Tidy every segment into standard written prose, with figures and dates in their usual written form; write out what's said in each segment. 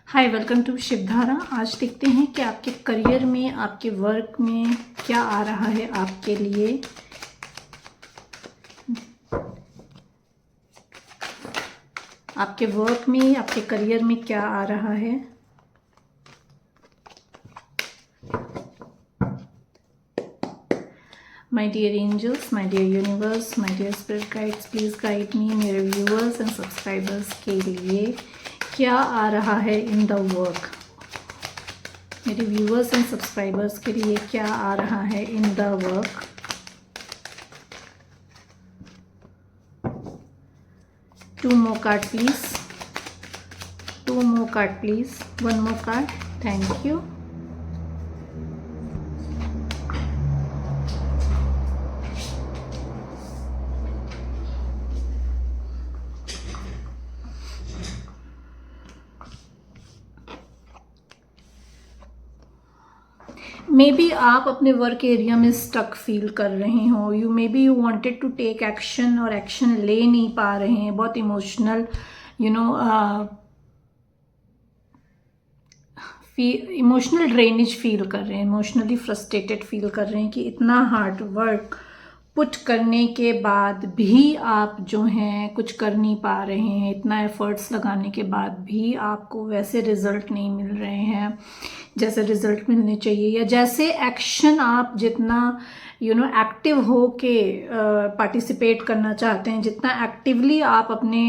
Hi, welcome to Shivdhara. आज देखते हैं कि आपके करियर में, आपके वर्क में क्या आ रहा है आपके लिए। आपके वर्क में, आपके करियर में क्या आ रहा है। My dear angels, my dear universe, my dear spirit guides, please guide me. मेरे व्यूअर्स एंड सब्सक्राइबर्स के लिए क्या आ रहा है इन द वर्क। मेरे व्यूअर्स एंड सब्सक्राइबर्स के लिए क्या आ रहा है in the work. Two more card please. Two more card please. One more card. Thank you. May be आप अपने वर्क एरिया में स्टक फील कर रहे हो। You may B you wanted to take action और एक्शन ले नहीं पा रहे हैं। बहुत इमोशनल इमोशनल ड्रेनेज फील कर रहे हैं, इमोशनली फ्रस्ट्रेटेड फील कर रहे हैं कि इतना हार्ड वर्क पुट करने के बाद भी आप जो हैं कुछ कर नहीं पा रहे हैं। इतना एफर्ट्स लगाने के बाद भी आपको वैसे रिजल्ट नहीं मिल रहे हैं जैसे रिजल्ट मिलने चाहिए, या जैसे एक्शन आप जितना एक्टिव हो के पार्टिसिपेट करना चाहते हैं, जितना एक्टिवली आप अपने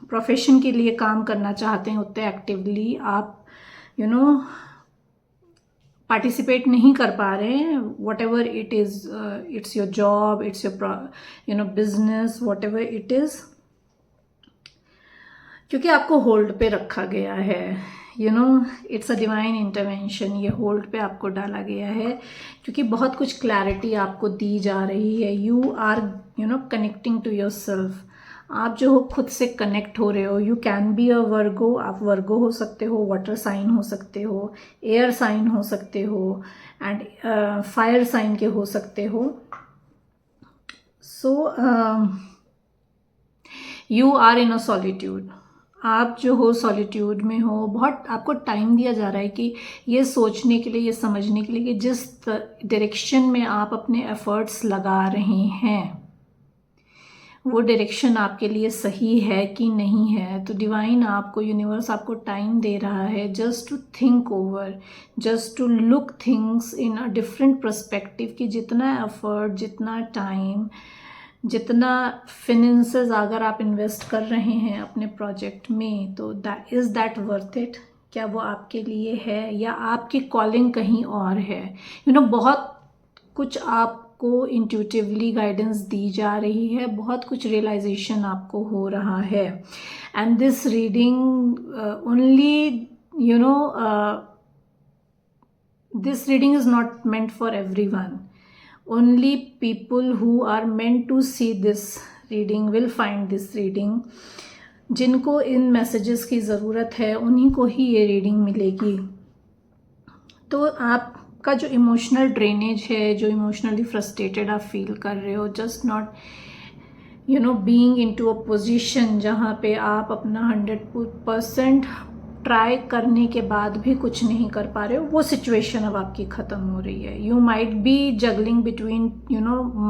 प्रोफेशन के लिए काम करना चाहते हैं, उतने एक्टिवली आप पार्टिसिपेट नहीं कर पा रहे हैं। What ever it is, it's your job, it's your business, what ever it is, क्योंकि आपको होल्ड पे रखा गया है। It's a divine intervention. ये होल्ड पे आपको डाला गया है क्योंकि बहुत कुछ क्लैरिटी आपको दी जा रही है। You are connecting to your self. आप जो हो खुद से कनेक्ट हो रहे हो। You can be a Virgo. आप वर्गो हो सकते हो, वाटर साइन हो सकते हो, एयर साइन हो सकते हो, एंड फायर साइन के हो सकते हो। So you are in a solitude. आप जो हो सॉलिट्यूड में हो। बहुत आपको टाइम दिया जा रहा है कि ये सोचने के लिए, ये समझने के लिए कि जिस डायरेक्शन में आप अपने एफर्ट्स लगा रहे हैं वो डायरेक्शन आपके लिए सही है कि नहीं है। तो डिवाइन आपको, यूनिवर्स आपको टाइम दे रहा है just to think over, just to look things in a different perspective. कि जितना एफर्ट, जितना टाइम, जितना फिनेंसेस अगर आप इन्वेस्ट कर रहे हैं अपने प्रोजेक्ट में, तो इज़ दैट वर्थ इट? क्या वो आपके लिए है या आपकी कॉलिंग कहीं और है? बहुत कुछ आपको इंट्यूटिवली गाइडेंस दी जा रही है, बहुत कुछ रियलाइजेशन आपको हो रहा है। And this reading only this reading is not meant for everyone. Only people who are meant to see this reading will find this reading. जिनको इन मैसेजेस की ज़रूरत है उन्हीं को ही ये रीडिंग मिलेगी। तो आपका जो इमोशनल ड्रेनेज है, जो इमोशनली फ्रस्ट्रेटेड आप फील कर रहे हो, just not being into a position जहाँ पे आप अपना 100% ट्राई करने के बाद भी कुछ नहीं कर पा रहे हो, वो सिचुएशन अब आपकी ख़त्म हो रही है। You might B juggling between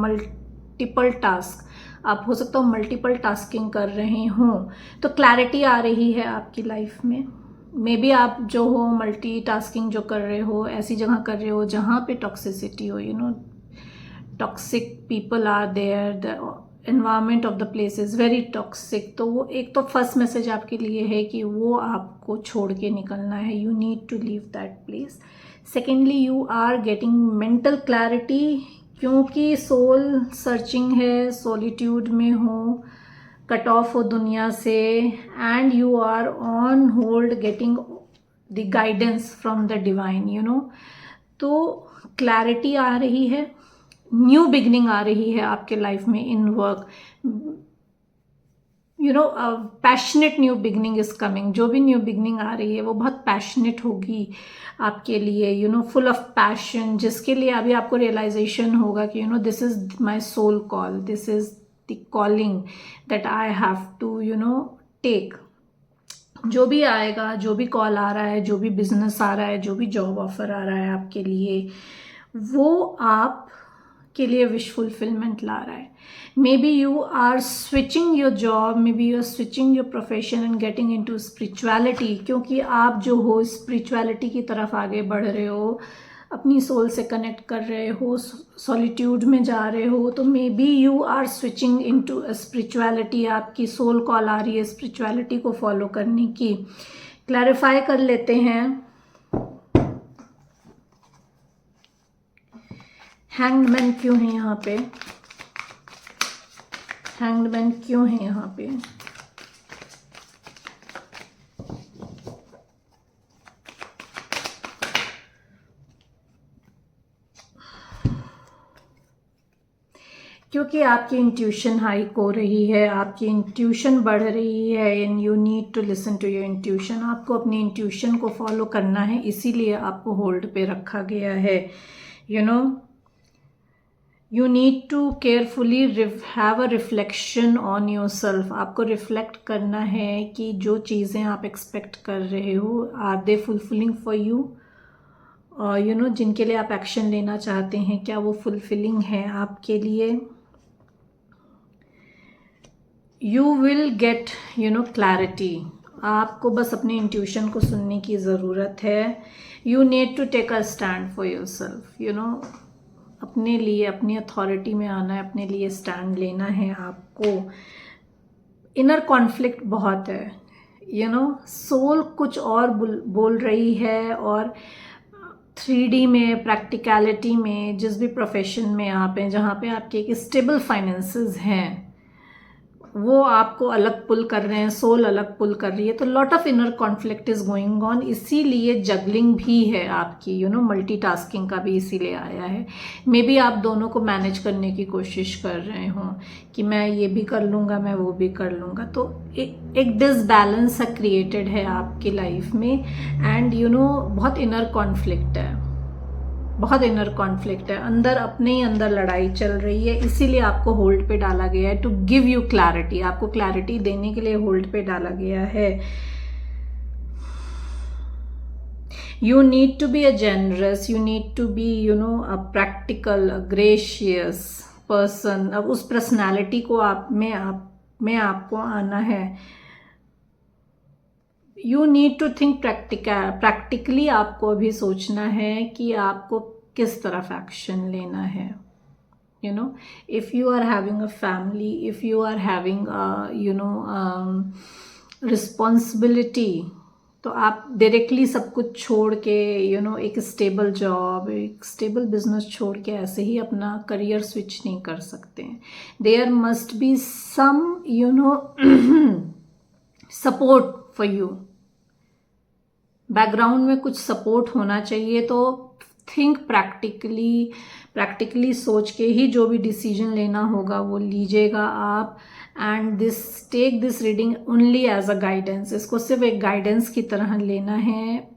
multiple task. आप हो सकता हो मल्टीपल टास्किंग कर रहे हों, तो क्लैरिटी आ रही है आपकी लाइफ में। मे बी आप जो हो मल्टीटास्किंग जो कर रहे हो, ऐसी जगह कर रहे हो जहाँ पे टॉक्सिसिटी हो, toxic people are there, the environment of the place is very toxic. तो वो एक तो फर्स्ट मैसेज आपके लिए है कि वो आपको छोड़ के निकलना है। You need to leave that place. Secondly, you are getting mental clarity, क्योंकि सोल सर्चिंग है, सॉलिट्यूड में हो, कट ऑफ हो दुनिया से, and you are on hold getting the guidance from the divine. तो क्लैरिटी आ रही है, न्यू बिगनिंग आ रही है आपके लाइफ में in work. Passionate new beginning is coming. जो भी न्यू बिगनिंग आ रही है वो बहुत पैशनेट होगी आपके लिए, फुल ऑफ पैशन, जिसके लिए अभी आपको रियलाइजेशन होगा कि this is my soul call, this is the calling that I have to take. जो भी आएगा, जो भी कॉल आ रहा है, जो भी बिजनेस आ रहा है, जो भी जॉब ऑफर आ रहा है आपके लिए, वो आप के लिए विश फुलफिलमेंट ला रहा है. May be you are switching your job, may be you are switching your profession and getting into spirituality, क्योंकि आप जो हो स्पिरिचुअलिटी की तरफ आगे बढ़ रहे हो, अपनी सोल से कनेक्ट कर रहे हो, सॉलिट्यूड में जा रहे हो. तो may be you are switching into spirituality, आपकी सोल कॉल आ रही है स्पिरिचुअलिटी को फॉलो करने की. क्लैरिफाई कर लेते हैं. हैंग्ड मैन क्यों है यहाँ पे? हैंग्ड मैन क्यों है यहाँ पे? क्योंकि आपकी इंट्यूशन हाइक हो रही है, आपकी इंट्यूशन बढ़ रही है, and you need to listen to your intuition. आपको अपनी इंट्यूशन को फॉलो करना है, इसीलिए आपको होल्ड पे रखा गया है. You know, you need to carefully have a reflection on your self. आपको रिफ्लेक्ट करना है कि जो चीज़ें आप एक्सपेक्ट कर रहे हो, are they fulfilling for you? You know, जिनके लिए आप एक्शन लेना चाहते हैं, क्या वो फुलफिलिंग है आपके लिए? You will get clarity. आपको बस अपने इंट्यूशन को सुनने की ज़रूरत है. You need to take a stand for your self. अपने लिए, अपनी अथॉरिटी में आना है, अपने लिए स्टैंड लेना है आपको. इनर कॉन्फ्लिक्ट बहुत है. सोल कुछ और बोल रही है, और 3D में, प्रैक्टिकलिटी में, जिस भी प्रोफेशन में आप हैं, जहाँ पे आपके एक स्टेबल फाइनेंसेस हैं, वो आपको अलग पुल कर रहे हैं, सोल अलग पुल कर रही है. तो lot of inner conflict is going on. इसीलिए जगलिंग भी है आपकी, मल्टीटास्किंग का भी इसीलिए आया है. मे बी आप दोनों को मैनेज करने की कोशिश कर रहे हो कि मैं ये भी कर लूँगा, मैं वो भी कर लूँगा. तो एक डिसबैलेंस क्रिएटेड है आपकी लाइफ में. एंड बहुत इनर कॉन्फ्लिक्ट है, बहुत इनर कॉन्फ्लिक्ट है. अंदर, अपने ही अंदर लड़ाई चल रही है. इसीलिए आपको होल्ड पे डाला गया है, टू गिव यू क्लैरिटी. आपको क्लैरिटी देने के लिए होल्ड पे डाला गया है. You need to be a generous, you need to be a practical, gracious person. अब उस पर्सनैलिटी को आप में आपको आना है. You need to think practically. आपको अभी सोचना है कि आपको किस तरफ एक्शन लेना है. If you are having a family, if you are having responsibility, तो आप डायरेक्टली सब कुछ छोड़ के, एक स्टेबल जॉब, एक स्टेबल बिजनेस छोड़ के ऐसे ही अपना करियर स्विच नहीं कर सकते. There must be some support for you. Background में कुछ सपोर्ट होना चाहिए. तो थिंक प्रैक्टिकली सोच के ही जो भी डिसीजन लेना होगा वो लीजिएगा आप. And take this reading only as a guidance. इसको सिर्फ एक गाइडेंस की तरह लेना है.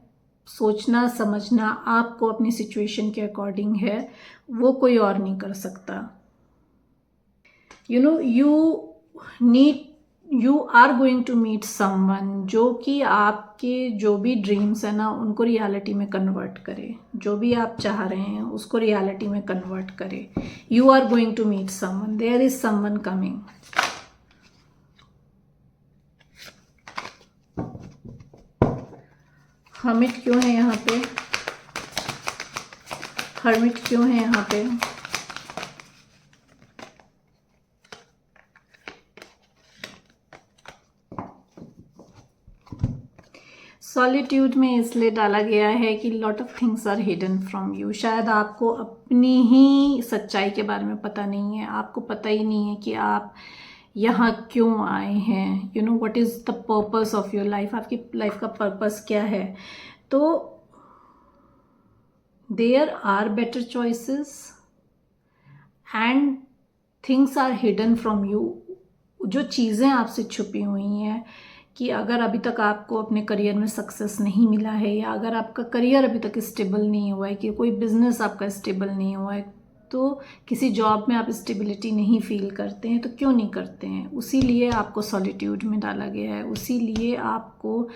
सोचना समझना आपको अपनी सिचुएशन के अकॉर्डिंग है, वो कोई और नहीं कर सकता. You are going to meet someone जो कि आपके जो भी ड्रीम्स है ना, उनको रियलिटी में कन्वर्ट करे. जो भी आप चाह रहे हैं उसको रियलिटी में कन्वर्ट करे. You are going to meet someone, there is someone coming. Hermit क्यों है यहाँ पे? हर्मिट क्यों है यहाँ पे? सॉलिट्यूड में इसलिए डाला गया है कि lot of things are hidden from you. शायद आपको अपनी ही सच्चाई के बारे में पता नहीं है. आपको पता ही नहीं है कि आप यहाँ क्यों आए हैं. What is the purpose of your life. आपकी लाइफ का पर्पस क्या है. तो there are better choices and things are hidden from you. जो चीज़ें आपसे छुपी हुई हैं, कि अगर अभी तक आपको अपने करियर में सक्सेस नहीं मिला है, या अगर आपका करियर अभी तक स्टेबल नहीं हुआ है, कि कोई बिजनेस आपका स्टेबल नहीं हुआ है, तो किसी जॉब में आप स्टेबिलिटी नहीं फील करते हैं, तो क्यों नहीं करते हैं? उसी लिए आपको सॉलिट्यूड में डाला गया है, उसी लिए आपको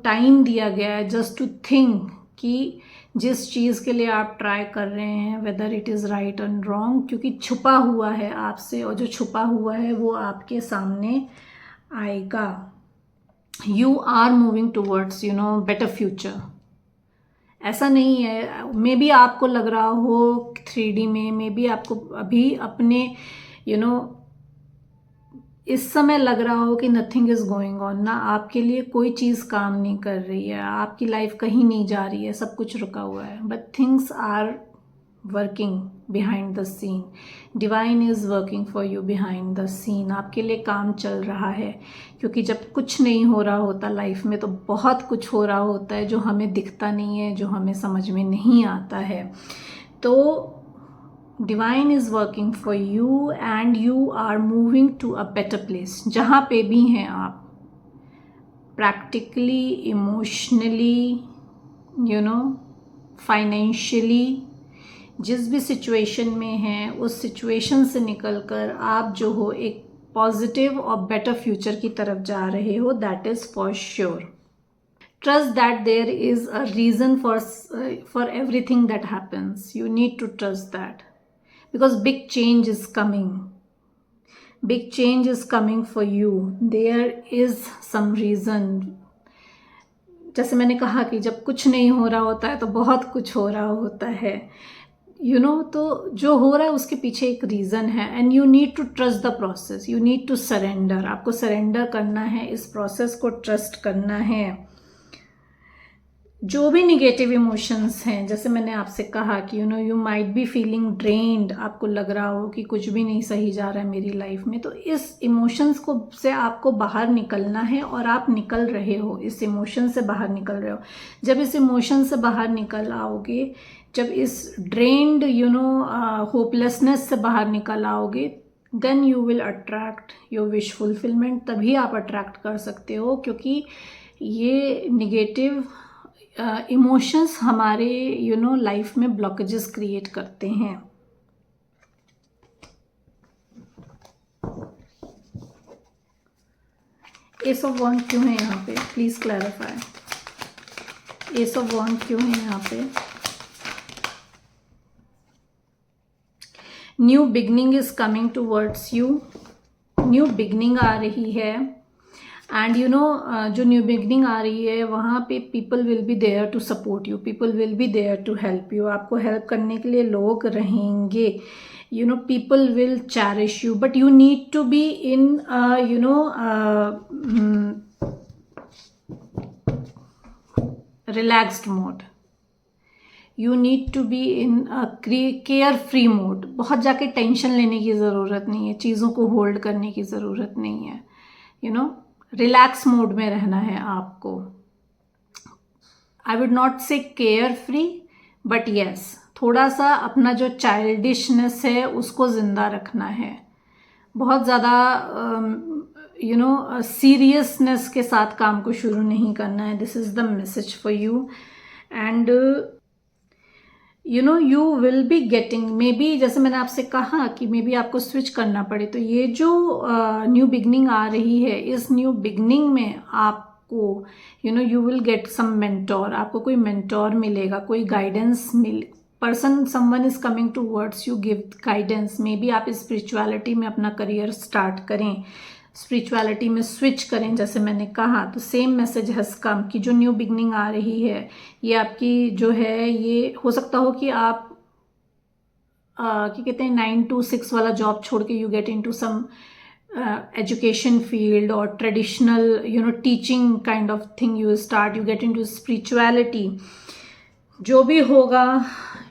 टाइम दिया गया है जस्ट टू थिंक कि जिस चीज़ के लिए आप ट्राई कर रहे हैं whether it is right and wrong, क्योंकि छुपा हुआ है आपसे, और जो छुपा हुआ है वो आपके सामने आएगा. You are moving towards better future. ऐसा नहीं है, मे बी आपको लग रहा हो 3D में, मे बी आपको अभी अपने इस समय लग रहा हो कि नथिंग इज़ गोइंग ऑन, ना आपके लिए कोई चीज़ काम नहीं कर रही है, आपकी लाइफ कहीं नहीं जा रही है, सब कुछ रुका हुआ है. But things are working behind the scene. Divine is working for you behind the scene. आपके लिए काम चल रहा है, क्योंकि जब कुछ नहीं हो रहा होता लाइफ में तो बहुत कुछ हो रहा होता है जो हमें दिखता नहीं है, जो हमें समझ में नहीं आता है. तो divine is working for you and you are moving to a better place. जहाँ पे भी हैं आप, प्रैक्टिकली, इमोशनली, फाइनेंशियली, जिस भी सिचुएशन में हैं उस सिचुएशन से निकलकर आप जो हो एक पॉजिटिव और बेटर फ्यूचर की तरफ जा रहे हो. That is for sure. Trust that there is a reason for everything that happens. You need to trust that, because big change is coming. Big change is coming for you. There is some reason. जैसे मैंने कहा कि जब कुछ नहीं हो रहा होता है तो बहुत कुछ हो रहा होता है. तो जो हो रहा है उसके पीछे एक रीज़न है, and you need to trust the process. You need to surrender. आपको सरेंडर करना है, इस प्रोसेस को ट्रस्ट करना है. जो भी निगेटिव इमोशंस हैं, जैसे मैंने आपसे कहा कि you might be feeling drained, आपको लग रहा हो कि कुछ भी नहीं सही जा रहा है मेरी लाइफ में, तो इस इमोशंस को से आपको बाहर निकलना है, और आप निकल रहे हो, इस इमोशन से बाहर निकल रहे हो. जब इस इमोशन से बाहर निकल आओगे, जब इस ड्रेन्ड होपलेसनेस से बाहर निकल आओगे, then you will attract your wish fulfilment. तभी आप अट्रैक्ट कर सकते हो, क्योंकि ये निगेटिव इमोशंस हमारे लाइफ में ब्लॉकेजेस क्रिएट करते हैं. एस ऑफ वॉन्ड क्यों है यहाँ पे? Please clarify. Ace of wand क्यों है यहाँ पे? New beginning is coming towards you. New beginning आ रही है, एंड जो न्यू बिगनिंग आ रही है वहाँ पे people will be there to support you, people will be there to help you. आपको हेल्प करने के लिए लोग रहेंगे. People will cherish you, but you need to be in relaxed mode. You need to be in carefree mode. बहुत जाके tension लेने की ज़रूरत नहीं है, चीज़ों को होल्ड करने की ज़रूरत नहीं है. रिलैक्स मोड में रहना है आपको. आई वुड नॉट से केयर फ्री, बट येस, थोड़ा सा अपना जो चाइल्डिशनेस है उसको ज़िंदा रखना है. बहुत ज़्यादा सीरियसनेस के साथ काम को शुरू नहीं करना है. This is the message for you. And you will be getting, may be जैसे मैंने आपसे कहा कि मे बी आपको स्विच करना पड़े, तो ये जो न्यू बिगनिंग आ रही है, इस न्यू बिगनिंग में आपको you will get some mentor. आपको कोई मेंटोर मिलेगा, कोई guidance person, someone is coming towards you, give guidance. May B आप स्पिरिचुअलिटी में अपना करियर स्टार्ट करें, स्पिरिचुअलिटी में स्विच करें, जैसे मैंने कहा. तो सेम मैसेज हैज़ कम कि जो न्यू बिगनिंग आ रही है ये आपकी जो है, ये हो सकता हो कि आप क्या कहते हैं 9 to 6 वाला जॉब छोड़ के you get into some education field और traditional teaching kind of thing. You start, you get into spirituality. जो भी होगा,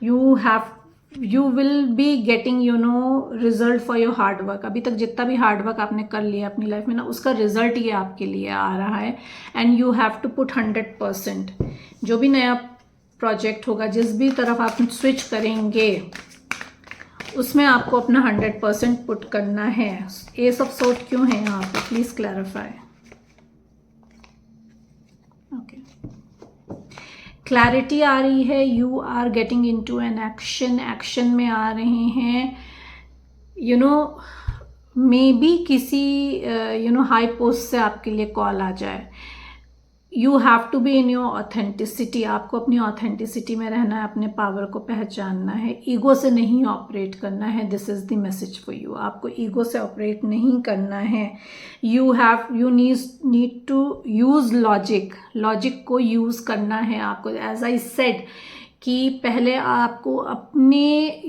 you will be getting result for your hard work. अभी तक जितना भी हार्ड वर्क आपने कर लिया अपनी लाइफ में ना, उसका रिजल्ट ये आपके लिए आ रहा है. And you have to put 100%. जो भी नया प्रोजेक्ट होगा, जिस भी तरफ आप स्विच करेंगे, उसमें आपको अपना 100% पुट करना है. एस ऑफ सोर्ड क्यों है यहाँ पे? Please clarify. ओके, क्लैरिटी आ रही है, you are getting into an action, action में आ रहे हैं, यू नो मे बी किसी हाई पोस्ट से आपके लिए कॉल आ जाए। You have to be in your authenticity, आपको अपनी ऑथेंटिसिटी में रहना है, अपने पावर को पहचानना है, ईगो से नहीं ऑपरेट करना है। This is the message for you, आपको ईगो से ऑपरेट नहीं करना है। You need to use logic, logic को यूज़ करना है आपको। एज आई सेड कि पहले आपको अपने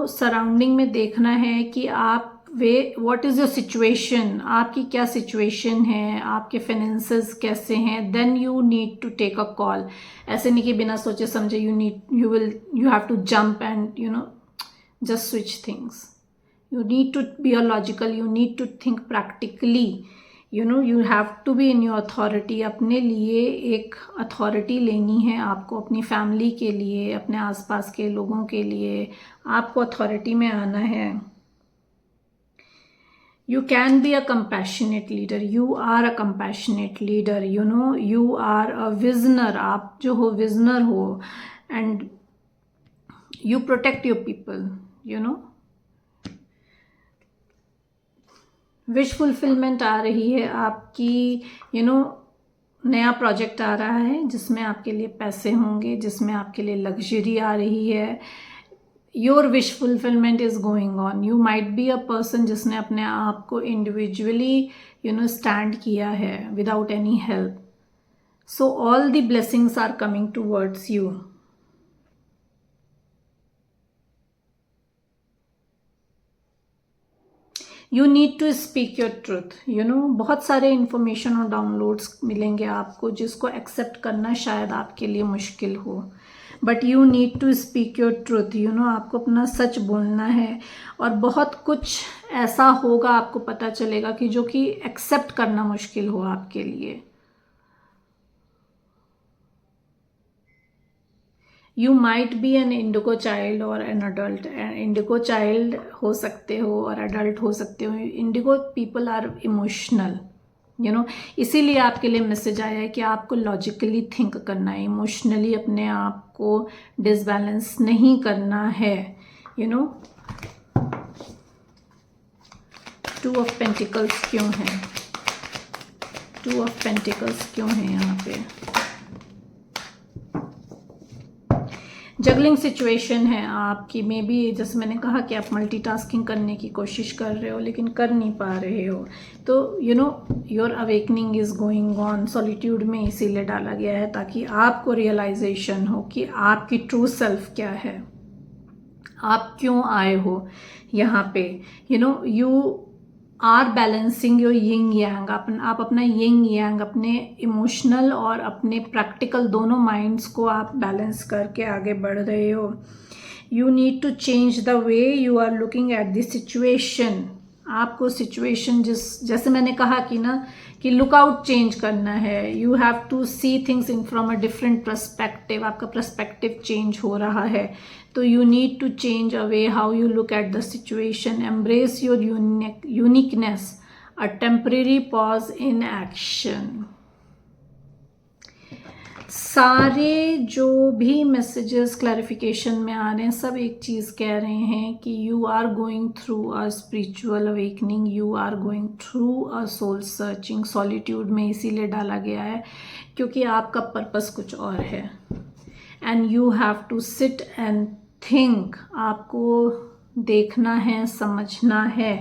सराउंडिंग में देखना है कि आप व्हाट इज़ योर सिचुएशन, आपकी क्या सिचुएशन है, आपके फाइनेंसेस कैसे हैं, then you need to take a call. ऐसे नहीं कि बिना सोचे समझे you have to jump and just switch things. You need to be a logical, you need to think practically, you have to be in your authority. अपने लिए एक authority लेनी है आपको, अपनी फैमिली के लिए, अपने आसपास के लोगों के लिए आपको अथॉरिटी में आना है। You can be a compassionate leader, you are a compassionate leader, you are a visioner, आप जो हो visioner हो, and you protect your people, wish fulfillment आ रही है आपकी, नया प्रोजेक्ट आ रहा है जिसमें आपके लिए पैसे होंगे, जिसमें आपके लिए लग्जरी आ रही है। Your wish fulfilment is going on. You might be a person जिसने अपने आप को इंडिविजुअली स्टैंड किया है without any help. So all the blessings are coming towards you. You need to speak your truth. बहुत सारे इंफॉर्मेशन और downloads मिलेंगे आपको जिसको एक्सेप्ट करना शायद आपके लिए मुश्किल हो, but you need to speak your truth. आपको अपना सच बोलना है, और बहुत कुछ ऐसा होगा आपको पता चलेगा कि जो कि एक्सेप्ट करना मुश्किल हो आपके लिए। You might be an indigo child और एन अडल्ट। इंडिगो चाइल्ड हो सकते हो और अडल्ट हो सकते हो। इंडिगो पीपल आर इमोशनल, इसीलिए आपके लिए मैसेज आया है कि आपको लॉजिकली थिंक करना है, इमोशनली अपने आप को डिसबैलेंस नहीं करना है। टू ऑफ पेंटिकल्स क्यों है? टू ऑफ पेंटिकल्स क्यों है यहाँ पे? जगलिंग सिचुएशन है आपकी, मे बी जैसे मैंने कहा कि आप मल्टीटास्किंग करने की कोशिश कर रहे हो लेकिन कर नहीं पा रहे हो। तो your awakening is going on. Solitude में इसीलिए डाला गया है ताकि आपको रियलाइजेशन हो कि आपकी ट्रू सेल्फ क्या है, आप क्यों आए हो यहाँ पे। You are balancing your yin yang. आप अपना यिंग यांग, अपने इमोशनल और अपने प्रैक्टिकल दोनों माइंड्स को आप बैलेंस करके आगे बढ़ रहे हो। You need to change the way you are looking at the situation. आपको सिचुएशन जैसे मैंने कहा कि लुकआउट चेंज करना है। You have to see things in from a different perspective. आपका पर्सपेक्टिव चेंज हो रहा है, तो you need to change a way how you look at the situation. Embrace your uniqueness, a temporary pause in action. सारे जो भी messages clarification में आ रहे हैं सब एक चीज़ कह रहे हैं कि you are going through a spiritual awakening, you are going through a soul searching. Solitude में इसीलिए डाला गया है क्योंकि आपका पर्पस कुछ और है, and you have to sit and think. आपको देखना है, समझना है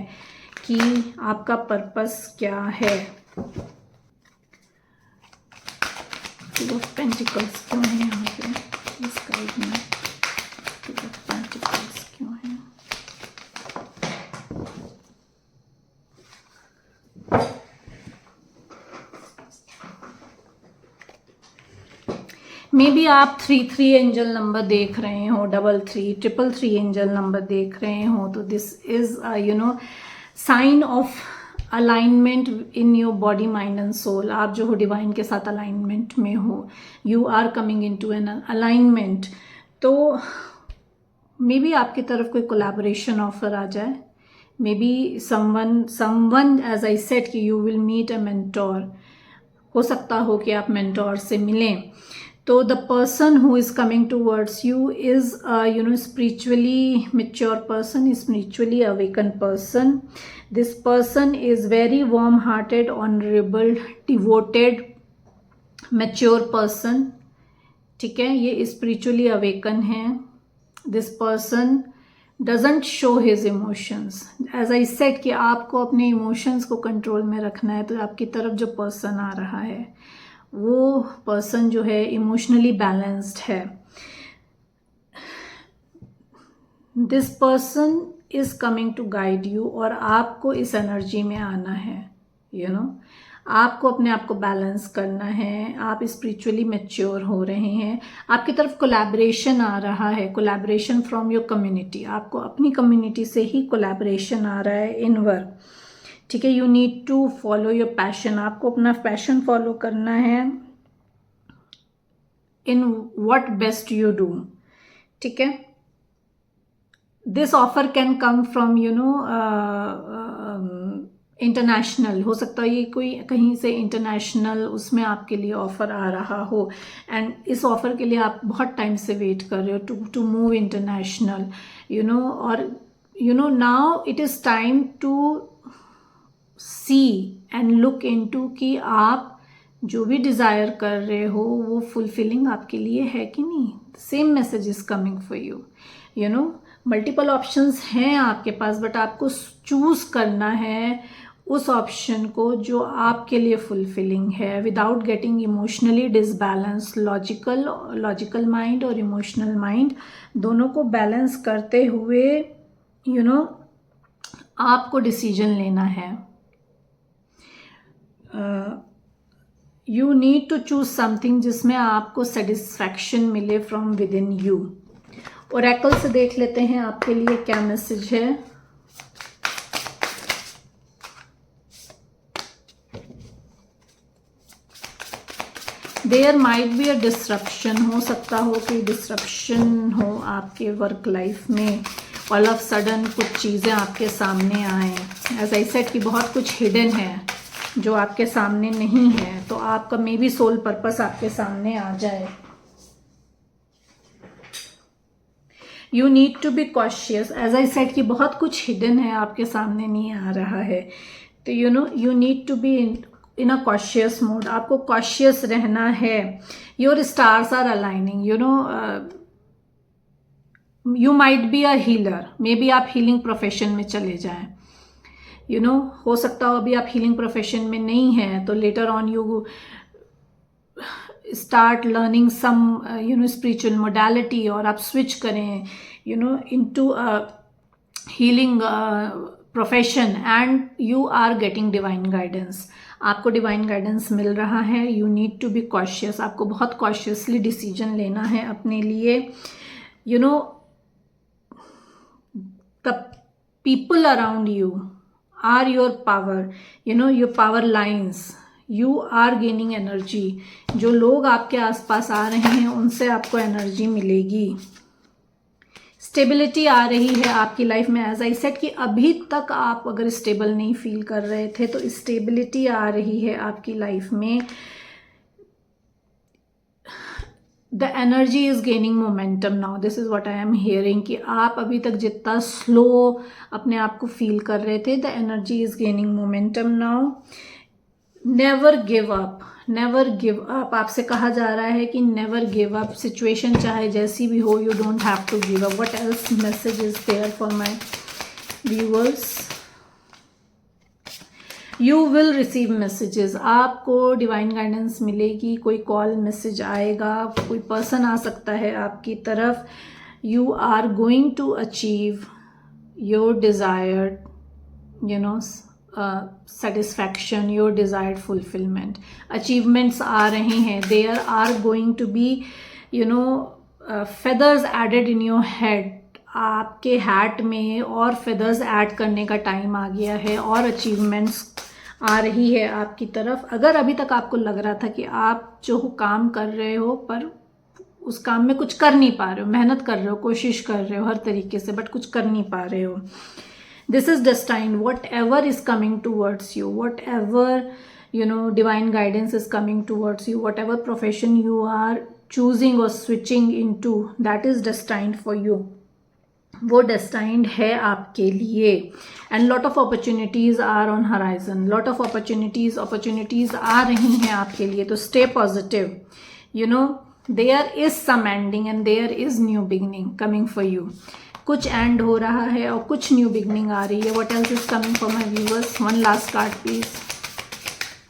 कि आपका पर्पस क्या है। टू ऑफ पेंटिकल्स क्यों है यहाँ पे इस गाइड में? टू ऑफ पेंटिकल्स क्यों है? मे बी आप 3 एंजल नंबर देख रहे हो, 33 333 एंजल नंबर देख रहे हो, तो this is sign of alignment in your body mind and soul. आप जो हो डिवाइन के साथ अलाइनमेंट में हो, you are coming into an alignment. तो मे बी आपकी तरफ कोई कोलैबोरेशन ऑफर आ जाए, maybe someone as I said कि you will meet a mentor. हो सकता हो कि आप मेंटोर से मिलें। तो the person who is coming towards you is spiritually mature person, spiritually awakened person. This person is very warm hearted, honorable, devoted, mature person. ठीक है, ये spiritually awakened है. This person doesn't show his emotions. As I said कि आपको अपने emotions को control में रखना है, तो आपकी तरफ जो पर्सन आ रहा है वो पर्सन जो है इमोशनली बैलेंस्ड है. This person is coming to guide you, और आपको इस एनर्जी में आना है. आपको अपने आप को बैलेंस करना है. आप स्पिरिचुअली मैच्योर हो रहे हैं. आपकी तरफ कोलैबोरेशन आ रहा है, कोलैबोरेशन फ्रॉम योर कम्युनिटी. आपको अपनी कम्युनिटी से ही कोलैबोरेशन आ रहा है इनवर्ड. ठीक है, you need to follow your passion. आपको अपना पैशन फॉलो करना है in what best you do. ठीक है, this offer can come from international. हो सकता है ये कोई कहीं से इंटरनेशनल उसमें आपके लिए ऑफर आ रहा हो, एंड इस ऑफर के लिए आप बहुत टाइम से वेट कर रहे हो टू मूव इंटरनेशनल. और now it is time to see and look into कि आप जो भी डिज़ायर कर रहे हो वो फुलफिलिंग आपके लिए है कि नहीं. Same message is coming for you. Multiple options हैं आपके पास, बट आपको चूज करना है उस ऑप्शन को जो आपके लिए फुलफिलिंग है, without getting emotionally disbalance. Logical mind और इमोशनल माइंड दोनों को बैलेंस करते हुए आपको डिसीजन लेना है. You need to choose something जिसमें आपको सेटिस्फैक्शन मिले from within you. Oracle से देख लेते हैं आपके लिए क्या मैसेज है. There might be a disruption. हो सकता हो कि डिस्ट्रप्शन हो आपके वर्क लाइफ में. ऑल ऑफ सडन कुछ चीज़ें आपके सामने आए. एज आई सेड कि बहुत कुछ हिडन है जो आपके सामने नहीं है, तो आपका मे बी सोल पर्पस आपके सामने आ जाए. You need to be cautious. As I said कि बहुत कुछ हिडन है, आपके सामने नहीं आ रहा है. तो you need to be in a cautious mode. आपको कॉशियस रहना है. Your stars are aligning. You might be a healer. May B आप हीलिंग प्रोफेशन में चले जाएं. हो सकता हो अभी आप हीलिंग प्रोफेशन में नहीं हैं, तो later on you start learning some spiritual modality, और आप स्विच करें into healing profession, and you are getting divine guidance. आपको डिवाइन गाइडेंस मिल रहा है. You need to be cautious. आपको बहुत कॉशियसली डिसीजन लेना है अपने लिए. The people around you are your power, your power lines. You are gaining energy. जो लोग आपके आसपास आ रहे हैं उनसे आपको एनर्जी मिलेगी. स्टेबिलिटी आ रही है आपकी लाइफ में. एज आई सेड कि अभी तक आप अगर स्टेबल नहीं फील कर रहे थे, तो स्टेबिलिटी आ रही है आपकी लाइफ में. The energy is gaining momentum now. This is what I am hearing कि आप अभी तक जितना स्लो अपने आप को फील कर रहे थे, the energy is gaining momentum now. Never give up. Never give up. आपसे कहा जा रहा है कि नेवर गिव अप. सिचुएशन चाहे जैसी भी हो, you don't have to give up. What else message is there for my viewers. You will receive messages. आपको डिवाइन गाइडेंस मिलेगी. कोई कॉल मैसेज आएगा, कोई पर्सन आ सकता है आपकी तरफ. You are going to achieve your desired satisfaction, your desired fulfillment. Achievements आ रहे हैं. There are going to be feathers added in your head. आपके हैट में और feathers ऐड करने का टाइम आ गया है, और अचीवमेंट्स आ रही है आपकी तरफ. अगर अभी तक आपको लग रहा था कि आप जो काम कर रहे हो पर उस काम में कुछ कर नहीं पा रहे हो, मेहनत कर रहे हो, कोशिश कर रहे हो हर तरीके से, बट कुछ कर नहीं पा रहे हो. This is destined. Whatever is coming towards you, whatever divine guidance is coming towards you, whatever profession you are choosing or switching into, that is destined for you. वो destined है आपके लिए. And lot of opportunities are on horizon. Lot of opportunities आ रही हैं आपके लिए. तो stay positive. You know, there is some ending and there is new beginning coming for you. कुछ end हो रहा है और कुछ new beginning आ रही है. What else is coming for my viewers? One last card please.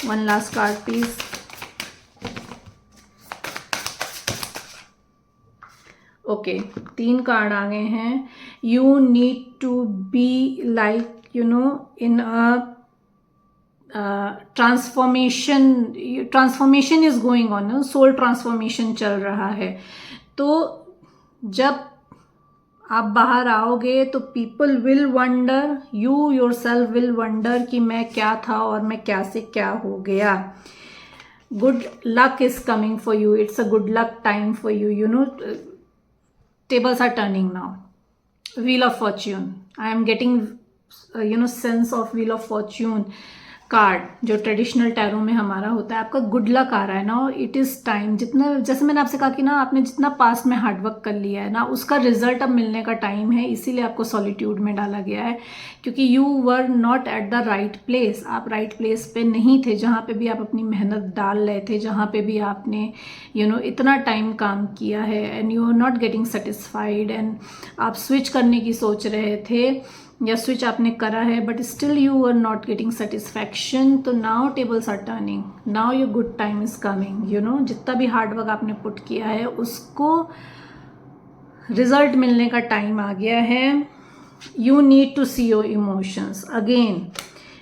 One last card please. Okay, 3 card आ गए हैं. You need to be like you know in a transformation is going on. Soul transformation चल रहा है. तो जब आप बाहर आओगे तो people will wonder, you yourself will wonder कि मैं क्या था और मैं क्या से क्या हो गया. Good luck is coming for you. It's a good luck time for you. You no, tables are turning now. Wheel of Fortune. I am getting sense of Wheel of Fortune card जो traditional tarot में हमारा होता है. आपका good luck आ रहा है ना. It is time. जितना, जैसे मैंने आपसे कहा कि ना, आपने जितना पास्ट में हार्डवर्क कर लिया है ना, उसका रिजल्ट अब मिलने का टाइम है. इसीलिए आपको सॉलिट्यूड में डाला गया है, क्योंकि you were not at the right place. आप राइट प्लेस पे नहीं थे, जहाँ पे भी आप अपनी मेहनत डाल रहे थे, जहाँ पे भी आपने इतना टाइम काम किया है, and you are not getting satisfied, and आप स्विच करने की सोच रहे थे या स्विच आपने करा है, but still you are not getting satisfaction. तो now tables are turning. Now your good time is coming. जितना भी हार्डवर्क आपने पुट किया है उसको रिजल्ट मिलने का टाइम आ गया है. You need to see your emotions again.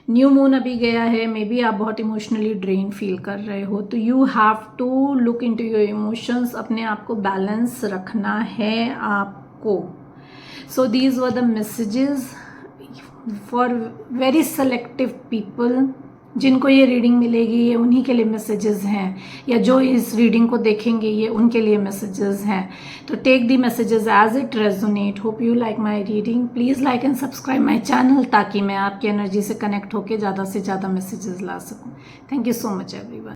New moon अभी गया है. मे बी आप बहुत इमोशनली ड्रेन फील कर रहे हो, तो you have to look into your emotions. अपने आप को बैलेंस रखना है आपको. So these were the messages for very selective people. जिनको ये रीडिंग मिलेगी ये उन्हीं के लिए मैसेजेस हैं, या जो इस रीडिंग को देखेंगे ये उनके लिए मैसेजेस हैं. तो take the messages as it resonate. Hope you like my reading. Please like and subscribe my channel, ताकि मैं आपकी एनर्जी से कनेक्ट होकर ज़्यादा से ज़्यादा मैसेजेस ला सकूं. Thank you so much everyone.